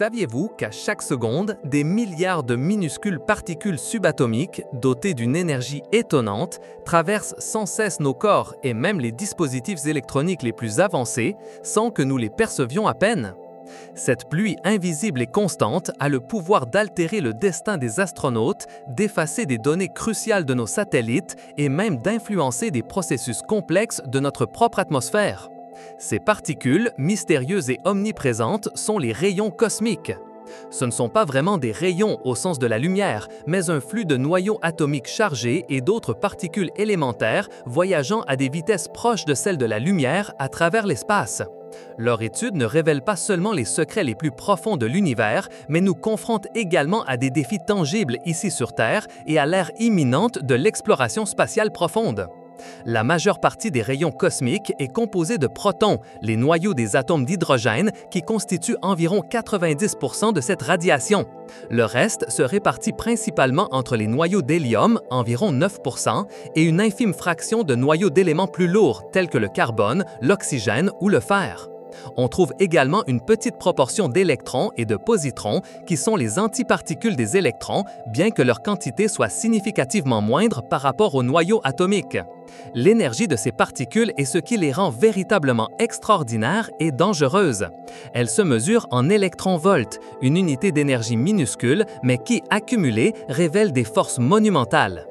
Saviez-vous qu'à chaque seconde, des milliards de minuscules particules subatomiques, dotées d'une énergie étonnante, traversent sans cesse nos corps et même les dispositifs électroniques les plus avancés, sans que nous les percevions à peine? Cette pluie invisible et constante a le pouvoir d'altérer le destin des astronautes, d'effacer des données cruciales de nos satellites et même d'influencer des processus complexes de notre propre atmosphère. Ces particules, mystérieuses et omniprésentes, sont les rayons cosmiques. Ce ne sont pas vraiment des rayons au sens de la lumière, mais un flux de noyaux atomiques chargés et d'autres particules élémentaires voyageant à des vitesses proches de celles de la lumière à travers l'espace. Leur étude ne révèle pas seulement les secrets les plus profonds de l'univers, mais nous confronte également à des défis tangibles ici sur Terre et à l'ère imminente de l'exploration spatiale profonde. La majeure partie des rayons cosmiques est composée de protons, les noyaux des atomes d'hydrogène qui constituent environ 90% de cette radiation. Le reste se répartit principalement entre les noyaux d'hélium, environ 9%, et une infime fraction de noyaux d'éléments plus lourds tels que le carbone, l'oxygène ou le fer. On trouve également une petite proportion d'électrons et de positrons qui sont les antiparticules des électrons, bien que leur quantité soit significativement moindre par rapport aux noyaux atomiques. L'énergie de ces particules est ce qui les rend véritablement extraordinaires et dangereuses. Elle se mesure en électronvolts, une unité d'énergie minuscule, mais qui, accumulée, révèle des forces monumentales.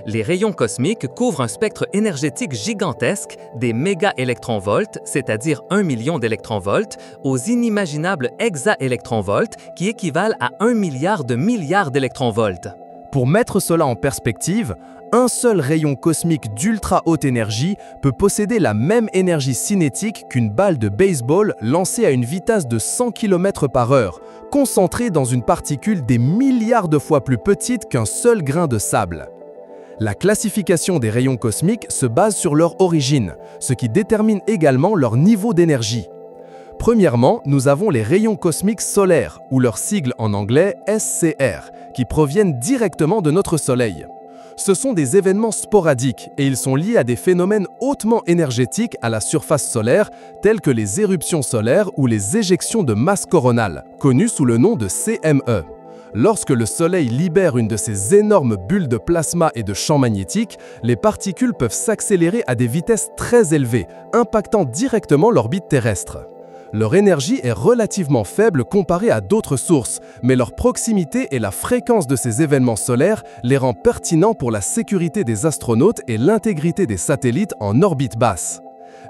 Les rayons cosmiques couvrent un spectre énergétique gigantesque, des mégaélectronvolts, c'est-à-dire 1 million d'électronvolts, aux inimaginables hexaélectronvolts, qui équivalent à 1 milliard d'électronvolts. Pour mettre cela en perspective, un seul rayon cosmique d'ultra haute énergie peut posséder la même énergie cinétique qu'une balle de baseball lancée à une vitesse de 100 km/h, concentrée dans une particule des milliards de fois plus petite qu'un seul grain de sable. La classification des rayons cosmiques se base sur leur origine, ce qui détermine également leur niveau d'énergie. Premièrement, nous avons les rayons cosmiques solaires, ou leur sigle en anglais SCR, qui proviennent directement de notre Soleil. Ce sont des événements sporadiques et ils sont liés à des phénomènes hautement énergétiques à la surface solaire, tels que les éruptions solaires ou les éjections de masse coronale, connues sous le nom de CME. Lorsque le Soleil libère une de ces énormes bulles de plasma et de champs magnétiques, les particules peuvent s'accélérer à des vitesses très élevées, impactant directement l'orbite terrestre. Leur énergie est relativement faible comparée à d'autres sources, mais leur proximité et la fréquence de ces événements solaires les rend pertinents pour la sécurité des astronautes et l'intégrité des satellites en orbite basse.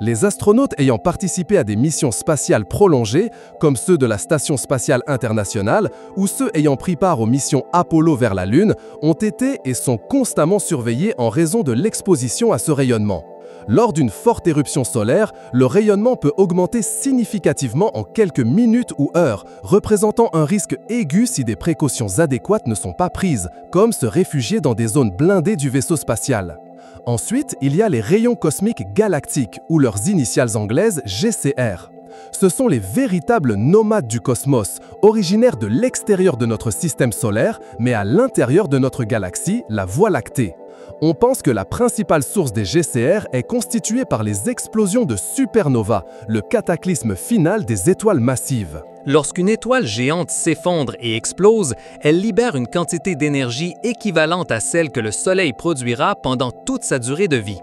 Les astronautes ayant participé à des missions spatiales prolongées, comme ceux de la Station spatiale internationale ou ceux ayant pris part aux missions Apollo vers la Lune, ont été et sont constamment surveillés en raison de l'exposition à ce rayonnement. Lors d'une forte éruption solaire, le rayonnement peut augmenter significativement en quelques minutes ou heures, représentant un risque aigu si des précautions adéquates ne sont pas prises, comme se réfugier dans des zones blindées du vaisseau spatial. Ensuite, il y a les rayons cosmiques galactiques, ou leurs initiales anglaises GCR. Ce sont les véritables nomades du cosmos, originaires de l'extérieur de notre système solaire, mais à l'intérieur de notre galaxie, la Voie lactée. On pense que la principale source des GCR est constituée par les explosions de supernovas, le cataclysme final des étoiles massives. Lorsqu'une étoile géante s'effondre et explose, elle libère une quantité d'énergie équivalente à celle que le Soleil produira pendant toute sa durée de vie.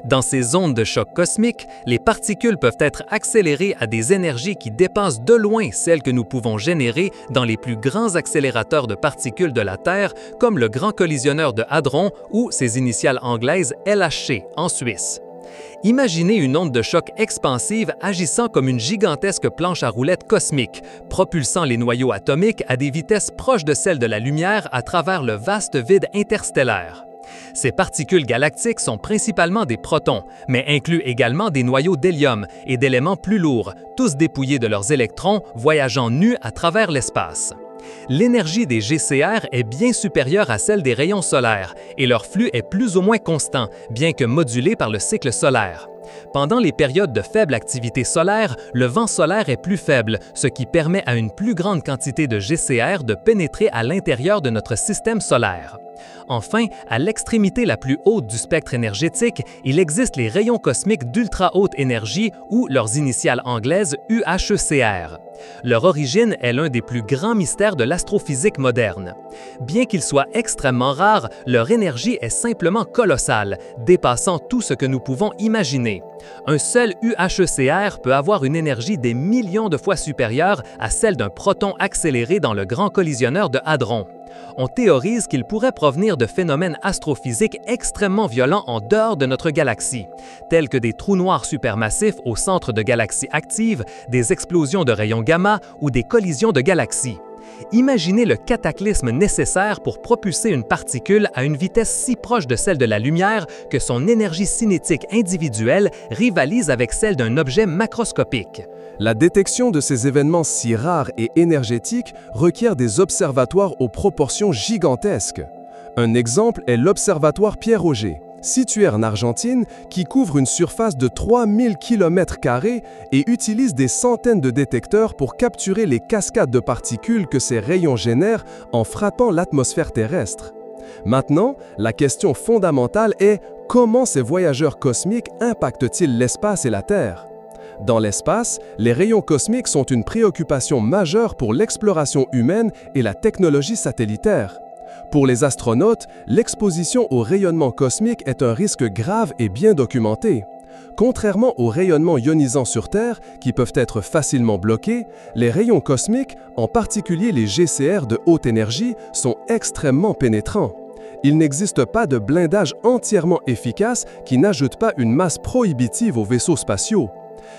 Dans ces ondes de choc cosmique, les particules peuvent être accélérées à des énergies qui dépassent de loin celles que nous pouvons générer dans les plus grands accélérateurs de particules de la Terre, comme le Grand Collisionneur de Hadron ou ses initiales anglaises LHC en Suisse. Imaginez une onde de choc expansive agissant comme une gigantesque planche à roulettes cosmique, propulsant les noyaux atomiques à des vitesses proches de celles de la lumière à travers le vaste vide interstellaire. Ces particules galactiques sont principalement des protons, mais incluent également des noyaux d'hélium et d'éléments plus lourds, tous dépouillés de leurs électrons, voyageant nus à travers l'espace. L'énergie des GCR est bien supérieure à celle des rayons solaires et leur flux est plus ou moins constant, bien que modulé par le cycle solaire. Pendant les périodes de faible activité solaire, le vent solaire est plus faible, ce qui permet à une plus grande quantité de GCR de pénétrer à l'intérieur de notre système solaire. Enfin, à l'extrémité la plus haute du spectre énergétique, il existe les rayons cosmiques d'ultra haute énergie ou leurs initiales anglaises UHECR. Leur origine est l'un des plus grands mystères de l'astrophysique moderne. Bien qu'ils soient extrêmement rares, leur énergie est simplement colossale, dépassant tout ce que nous pouvons imaginer. Un seul UHECR peut avoir une énergie des millions de fois supérieure à celle d'un proton accéléré dans le grand collisionneur de Hadron. On théorise qu'il pourrait provenir de phénomènes astrophysiques extrêmement violents en dehors de notre galaxie, tels que des trous noirs supermassifs au centre de galaxies actives, des explosions de rayons gamma ou des collisions de galaxies. Imaginez le cataclysme nécessaire pour propulser une particule à une vitesse si proche de celle de la lumière que son énergie cinétique individuelle rivalise avec celle d'un objet macroscopique. La détection de ces événements si rares et énergétiques requiert des observatoires aux proportions gigantesques. Un exemple est l'observatoire Pierre-Auger, situé en Argentine, qui couvre une surface de 3000 km² et utilise des centaines de détecteurs pour capturer les cascades de particules que ces rayons génèrent en frappant l'atmosphère terrestre. Maintenant, la question fondamentale est comment ces voyageurs cosmiques impactent-ils l'espace et la Terre ? Dans l'espace, les rayons cosmiques sont une préoccupation majeure pour l'exploration humaine et la technologie satellitaire. Pour les astronautes, l'exposition au rayonnement cosmique est un risque grave et bien documenté. Contrairement aux rayonnements ionisants sur Terre, qui peuvent être facilement bloqués, les rayons cosmiques, en particulier les GCR de haute énergie, sont extrêmement pénétrants. Il n'existe pas de blindage entièrement efficace qui n'ajoute pas une masse prohibitive aux vaisseaux spatiaux.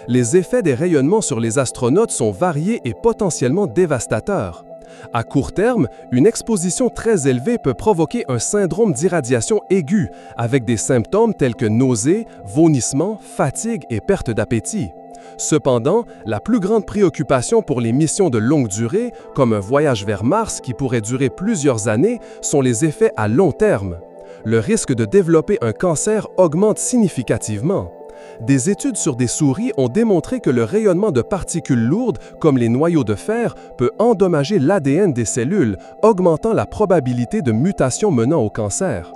Les effets des rayonnements sur les astronautes sont variés et potentiellement dévastateurs. À court terme, une exposition très élevée peut provoquer un syndrome d'irradiation aiguë, avec des symptômes tels que nausées, vomissements, fatigue et perte d'appétit. Cependant, la plus grande préoccupation pour les missions de longue durée, comme un voyage vers Mars qui pourrait durer plusieurs années, sont les effets à long terme. Le risque de développer un cancer augmente significativement. Des études sur des souris ont démontré que le rayonnement de particules lourdes, comme les noyaux de fer, peut endommager l'ADN des cellules, augmentant la probabilité de mutations menant au cancer.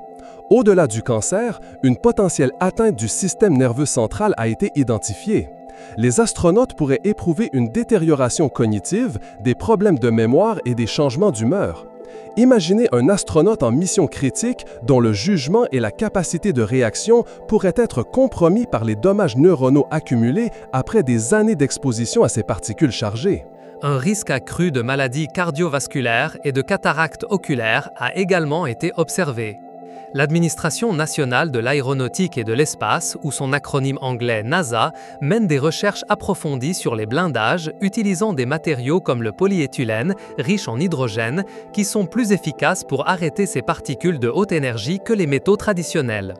Au-delà du cancer, une potentielle atteinte du système nerveux central a été identifiée. Les astronautes pourraient éprouver une détérioration cognitive, des problèmes de mémoire et des changements d'humeur. Imaginez un astronaute en mission critique dont le jugement et la capacité de réaction pourraient être compromis par les dommages neuronaux accumulés après des années d'exposition à ces particules chargées. Un risque accru de maladies cardiovasculaires et de cataractes oculaires a également été observé. L'Administration nationale de l'aéronautique et de l'espace, ou son acronyme anglais NASA, mène des recherches approfondies sur les blindages utilisant des matériaux comme le polyéthylène, riche en hydrogène, qui sont plus efficaces pour arrêter ces particules de haute énergie que les métaux traditionnels.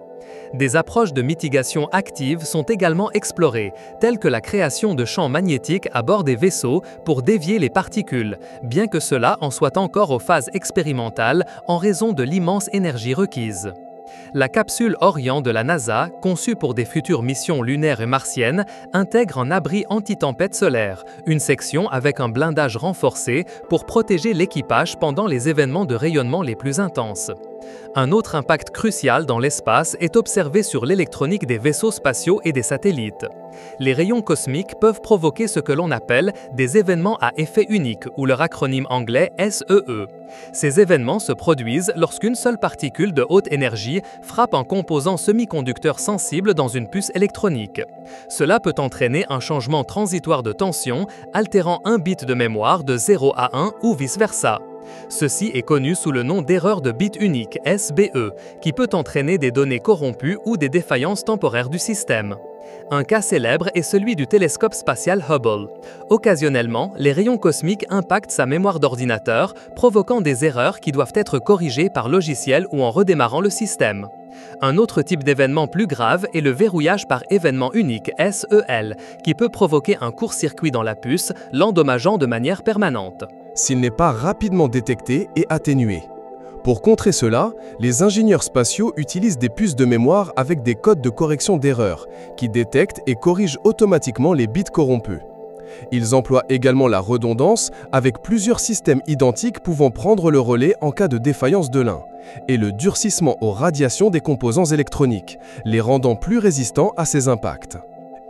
Des approches de mitigation active sont également explorées, telles que la création de champs magnétiques à bord des vaisseaux pour dévier les particules, bien que cela en soit encore aux phases expérimentales en raison de l'immense énergie requise. La capsule Orion de la NASA, conçue pour des futures missions lunaires et martiennes, intègre un abri anti-tempête solaire, une section avec un blindage renforcé pour protéger l'équipage pendant les événements de rayonnement les plus intenses. Un autre impact crucial dans l'espace est observé sur l'électronique des vaisseaux spatiaux et des satellites. Les rayons cosmiques peuvent provoquer ce que l'on appelle des événements à effet unique, ou leur acronyme anglais SEE. Ces événements se produisent lorsqu'une seule particule de haute énergie frappe un composant semi-conducteur sensible dans une puce électronique. Cela peut entraîner un changement transitoire de tension, altérant un bit de mémoire de 0 à 1 ou vice-versa. Ceci est connu sous le nom d'erreur de bit unique, SBE, qui peut entraîner des données corrompues ou des défaillances temporaires du système. Un cas célèbre est celui du télescope spatial Hubble. Occasionnellement, les rayons cosmiques impactent sa mémoire d'ordinateur, provoquant des erreurs qui doivent être corrigées par logiciel ou en redémarrant le système. Un autre type d'événement plus grave est le verrouillage par événement unique, SEL, qui peut provoquer un court-circuit dans la puce, l'endommageant de manière permanente. S'il n'est pas rapidement détecté et atténué. Pour contrer cela, les ingénieurs spatiaux utilisent des puces de mémoire avec des codes de correction d'erreurs, qui détectent et corrigent automatiquement les bits corrompus. Ils emploient également la redondance, avec plusieurs systèmes identiques pouvant prendre le relais en cas de défaillance de l'un, et le durcissement aux radiations des composants électroniques, les rendant plus résistants à ces impacts.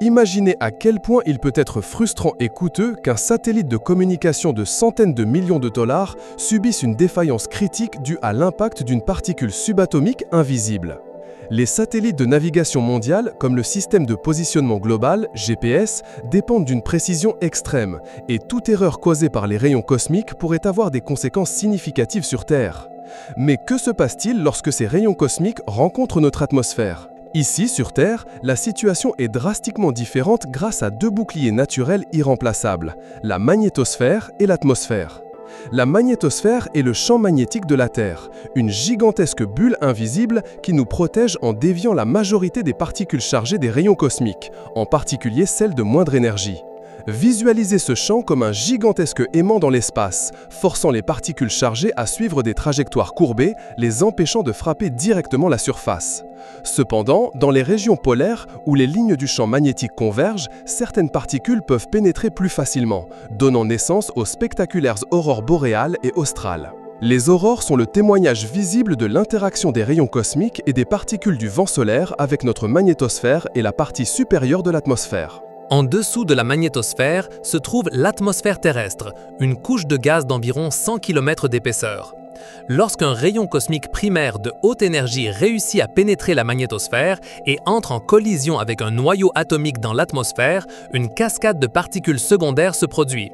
Imaginez à quel point il peut être frustrant et coûteux qu'un satellite de communication de centaines de millions de dollars subisse une défaillance critique due à l'impact d'une particule subatomique invisible. Les satellites de navigation mondiale, comme le système de positionnement global, GPS, dépendent d'une précision extrême, et toute erreur causée par les rayons cosmiques pourrait avoir des conséquences significatives sur Terre. Mais que se passe-t-il lorsque ces rayons cosmiques rencontrent notre atmosphère ? Ici, sur Terre, la situation est drastiquement différente grâce à deux boucliers naturels irremplaçables, la magnétosphère et l'atmosphère. La magnétosphère est le champ magnétique de la Terre, une gigantesque bulle invisible qui nous protège en déviant la majorité des particules chargées des rayons cosmiques, en particulier celles de moindre énergie. Visualisez ce champ comme un gigantesque aimant dans l'espace, forçant les particules chargées à suivre des trajectoires courbées, les empêchant de frapper directement la surface. Cependant, dans les régions polaires, où les lignes du champ magnétique convergent, certaines particules peuvent pénétrer plus facilement, donnant naissance aux spectaculaires aurores boréales et australes. Les aurores sont le témoignage visible de l'interaction des rayons cosmiques et des particules du vent solaire avec notre magnétosphère et la partie supérieure de l'atmosphère. En dessous de la magnétosphère se trouve l'atmosphère terrestre, une couche de gaz d'environ 100 km d'épaisseur. Lorsqu'un rayon cosmique primaire de haute énergie réussit à pénétrer la magnétosphère et entre en collision avec un noyau atomique dans l'atmosphère, une cascade de particules secondaires se produit.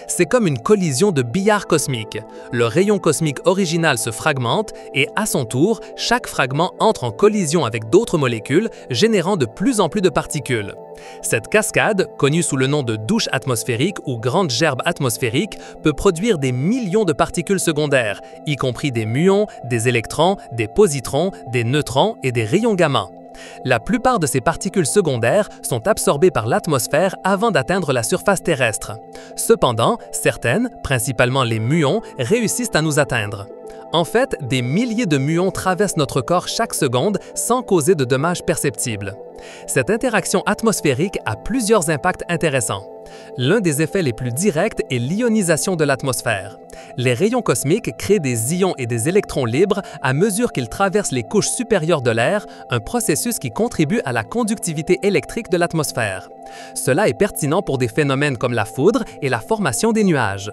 C'est comme une collision de billard cosmique. Le rayon cosmique original se fragmente et, à son tour, chaque fragment entre en collision avec d'autres molécules, générant de plus en plus de particules. Cette cascade, connue sous le nom de douche atmosphérique ou grande gerbe atmosphérique, peut produire des millions de particules secondaires, y compris des muons, des électrons, des positrons, des neutrons et des rayons gamma. La plupart de ces particules secondaires sont absorbées par l'atmosphère avant d'atteindre la surface terrestre. Cependant, certaines, principalement les muons, réussissent à nous atteindre. En fait, des milliers de muons traversent notre corps chaque seconde sans causer de dommages perceptibles. Cette interaction atmosphérique a plusieurs impacts intéressants. L'un des effets les plus directs est l'ionisation de l'atmosphère. Les rayons cosmiques créent des ions et des électrons libres à mesure qu'ils traversent les couches supérieures de l'air, un processus qui contribue à la conductivité électrique de l'atmosphère. Cela est pertinent pour des phénomènes comme la foudre et la formation des nuages.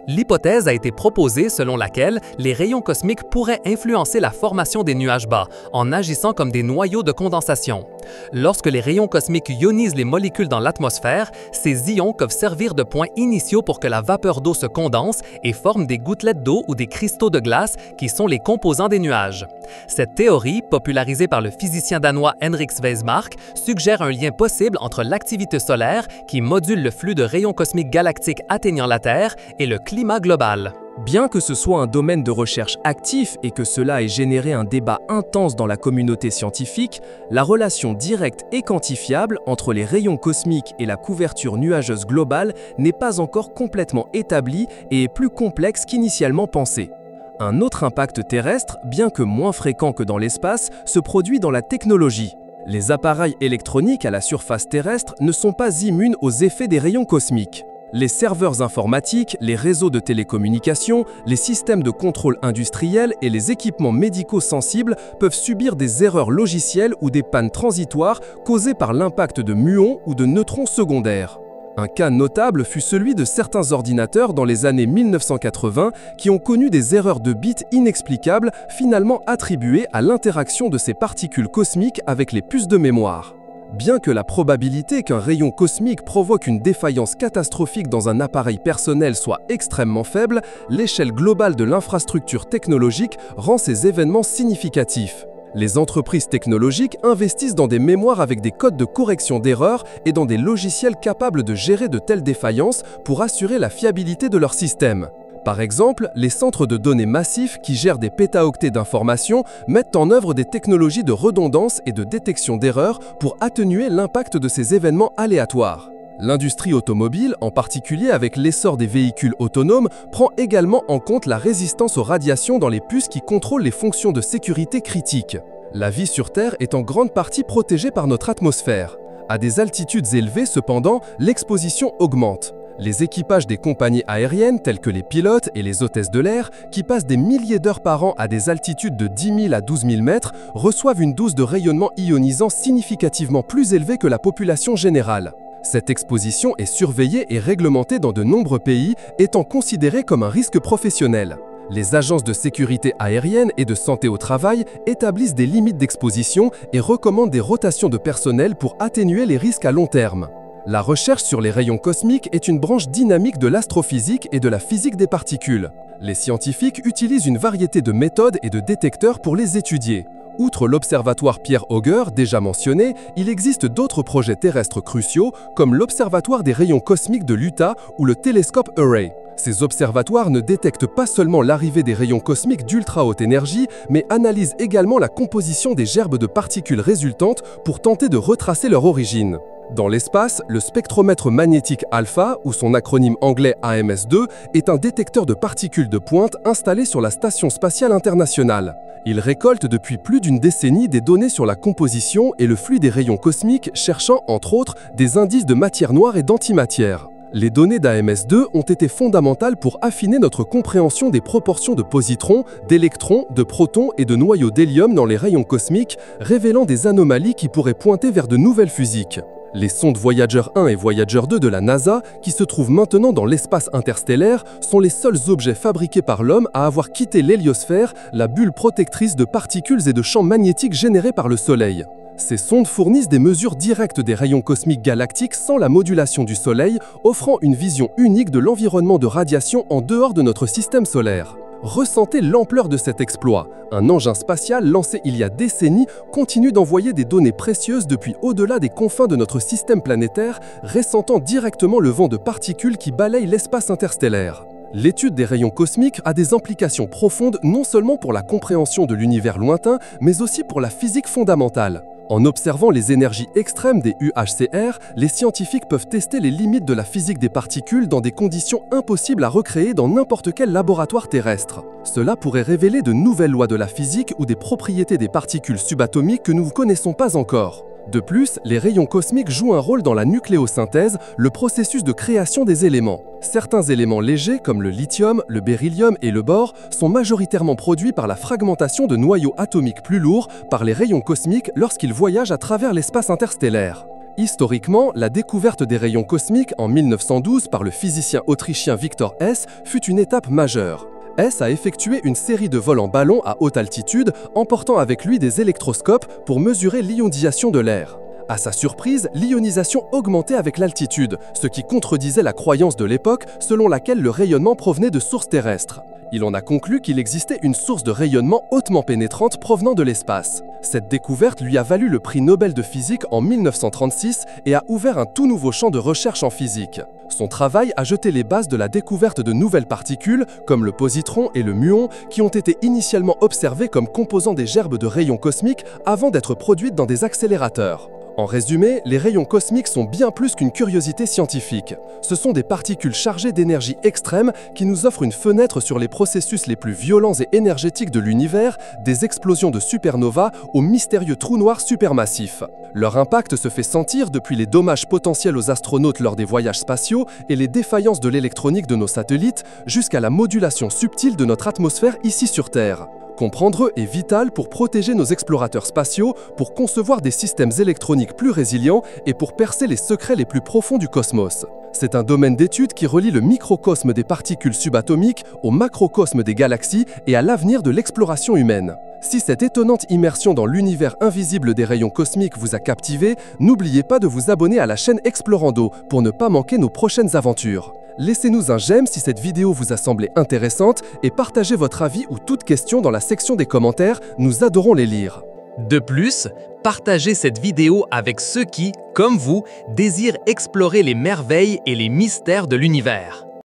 L'hypothèse a été proposée selon laquelle les rayons cosmiques pourraient influencer la formation des nuages bas en agissant comme des noyaux de condensation. Lorsque les rayons cosmiques ionisent les molécules dans l'atmosphère, ces ions peuvent servir de points initiaux pour que la vapeur d'eau se condense et forme des gouttelettes d'eau ou des cristaux de glace qui sont les composants des nuages. Cette théorie, popularisée par le physicien danois Henrik Sweismark, suggère un lien possible entre l'activité solaire, qui module le flux de rayons cosmiques galactiques atteignant la Terre, et le climat global. Bien que ce soit un domaine de recherche actif et que cela ait généré un débat intense dans la communauté scientifique, la relation directe et quantifiable entre les rayons cosmiques et la couverture nuageuse globale n'est pas encore complètement établie et est plus complexe qu'initialement pensé. Un autre impact terrestre, bien que moins fréquent que dans l'espace, se produit dans la technologie. Les appareils électroniques à la surface terrestre ne sont pas immunes aux effets des rayons cosmiques. Les serveurs informatiques, les réseaux de télécommunications, les systèmes de contrôle industriel et les équipements médicaux sensibles peuvent subir des erreurs logicielles ou des pannes transitoires causées par l'impact de muons ou de neutrons secondaires. Un cas notable fut celui de certains ordinateurs dans les années 1980 qui ont connu des erreurs de bits inexplicables finalement attribuées à l'interaction de ces particules cosmiques avec les puces de mémoire. Bien que la probabilité qu'un rayon cosmique provoque une défaillance catastrophique dans un appareil personnel soit extrêmement faible, l'échelle globale de l'infrastructure technologique rend ces événements significatifs. Les entreprises technologiques investissent dans des mémoires avec des codes de correction d'erreurs et dans des logiciels capables de gérer de telles défaillances pour assurer la fiabilité de leur système. Par exemple, les centres de données massifs qui gèrent des pétaoctets d'informations mettent en œuvre des technologies de redondance et de détection d'erreurs pour atténuer l'impact de ces événements aléatoires. L'industrie automobile, en particulier avec l'essor des véhicules autonomes, prend également en compte la résistance aux radiations dans les puces qui contrôlent les fonctions de sécurité critiques. La vie sur Terre est en grande partie protégée par notre atmosphère. À des altitudes élevées, cependant, l'exposition augmente. Les équipages des compagnies aériennes, tels que les pilotes et les hôtesses de l'air, qui passent des milliers d'heures par an à des altitudes de 10 000 à 12 000 mètres, reçoivent une dose de rayonnement ionisant significativement plus élevée que la population générale. Cette exposition est surveillée et réglementée dans de nombreux pays, étant considérée comme un risque professionnel. Les agences de sécurité aérienne et de santé au travail établissent des limites d'exposition et recommandent des rotations de personnel pour atténuer les risques à long terme. La recherche sur les rayons cosmiques est une branche dynamique de l'astrophysique et de la physique des particules. Les scientifiques utilisent une variété de méthodes et de détecteurs pour les étudier. Outre l'observatoire Pierre Auger, déjà mentionné, il existe d'autres projets terrestres cruciaux, comme l'Observatoire des rayons cosmiques de l'Utah ou le télescope Array. Ces observatoires ne détectent pas seulement l'arrivée des rayons cosmiques d'ultra haute énergie, mais analysent également la composition des gerbes de particules résultantes pour tenter de retracer leur origine. Dans l'espace, le spectromètre magnétique alpha, ou son acronyme anglais AMS2, est un détecteur de particules de pointe installé sur la Station spatiale internationale. Il récolte depuis plus d'une décennie des données sur la composition et le flux des rayons cosmiques, cherchant, entre autres, des indices de matière noire et d'antimatière. Les données d'AMS2 ont été fondamentales pour affiner notre compréhension des proportions de positrons, d'électrons, de protons et de noyaux d'hélium dans les rayons cosmiques, révélant des anomalies qui pourraient pointer vers de nouvelles physiques. Les sondes Voyager 1 et Voyager 2 de la NASA, qui se trouvent maintenant dans l'espace interstellaire, sont les seuls objets fabriqués par l'homme à avoir quitté l'héliosphère, la bulle protectrice de particules et de champs magnétiques générés par le Soleil. Ces sondes fournissent des mesures directes des rayons cosmiques galactiques sans la modulation du Soleil, offrant une vision unique de l'environnement de radiation en dehors de notre système solaire. Ressentez l'ampleur de cet exploit. Un engin spatial lancé il y a décennies continue d'envoyer des données précieuses depuis au-delà des confins de notre système planétaire, ressentant directement le vent de particules qui balaye l'espace interstellaire. L'étude des rayons cosmiques a des implications profondes non seulement pour la compréhension de l'univers lointain, mais aussi pour la physique fondamentale. En observant les énergies extrêmes des UHCR, les scientifiques peuvent tester les limites de la physique des particules dans des conditions impossibles à recréer dans n'importe quel laboratoire terrestre. Cela pourrait révéler de nouvelles lois de la physique ou des propriétés des particules subatomiques que nous ne connaissons pas encore. De plus, les rayons cosmiques jouent un rôle dans la nucléosynthèse, le processus de création des éléments. Certains éléments légers, comme le lithium, le beryllium et le bore, sont majoritairement produits par la fragmentation de noyaux atomiques plus lourds par les rayons cosmiques lorsqu'ils voyagent à travers l'espace interstellaire. Historiquement, la découverte des rayons cosmiques en 1912 par le physicien autrichien Victor Hess fut une étape majeure. Hess a effectué une série de vols en ballon à haute altitude, emportant avec lui des électroscopes pour mesurer l'ionisation de l'air. À sa surprise, l'ionisation augmentait avec l'altitude, ce qui contredisait la croyance de l'époque selon laquelle le rayonnement provenait de sources terrestres. Il en a conclu qu'il existait une source de rayonnement hautement pénétrante provenant de l'espace. Cette découverte lui a valu le prix Nobel de physique en 1936 et a ouvert un tout nouveau champ de recherche en physique. Son travail a jeté les bases de la découverte de nouvelles particules, comme le positron et le muon, qui ont été initialement observées comme composants des gerbes de rayons cosmiques avant d'être produites dans des accélérateurs. En résumé, les rayons cosmiques sont bien plus qu'une curiosité scientifique. Ce sont des particules chargées d'énergie extrême qui nous offrent une fenêtre sur les processus les plus violents et énergétiques de l'univers, des explosions de supernovas aux mystérieux trous noirs supermassifs. Leur impact se fait sentir depuis les dommages potentiels aux astronautes lors des voyages spatiaux et les défaillances de l'électronique de nos satellites, jusqu'à la modulation subtile de notre atmosphère ici sur Terre. Comprendre eux est vital pour protéger nos explorateurs spatiaux, pour concevoir des systèmes électroniques plus résilients et pour percer les secrets les plus profonds du cosmos. C'est un domaine d'étude qui relie le microcosme des particules subatomiques au macrocosme des galaxies et à l'avenir de l'exploration humaine. Si cette étonnante immersion dans l'univers invisible des rayons cosmiques vous a captivé, n'oubliez pas de vous abonner à la chaîne Explorando pour ne pas manquer nos prochaines aventures. Laissez-nous un j'aime si cette vidéo vous a semblé intéressante et partagez votre avis ou toute question dans la section des commentaires, nous adorons les lire. De plus, partagez cette vidéo avec ceux qui, comme vous, désirent explorer les merveilles et les mystères de l'univers.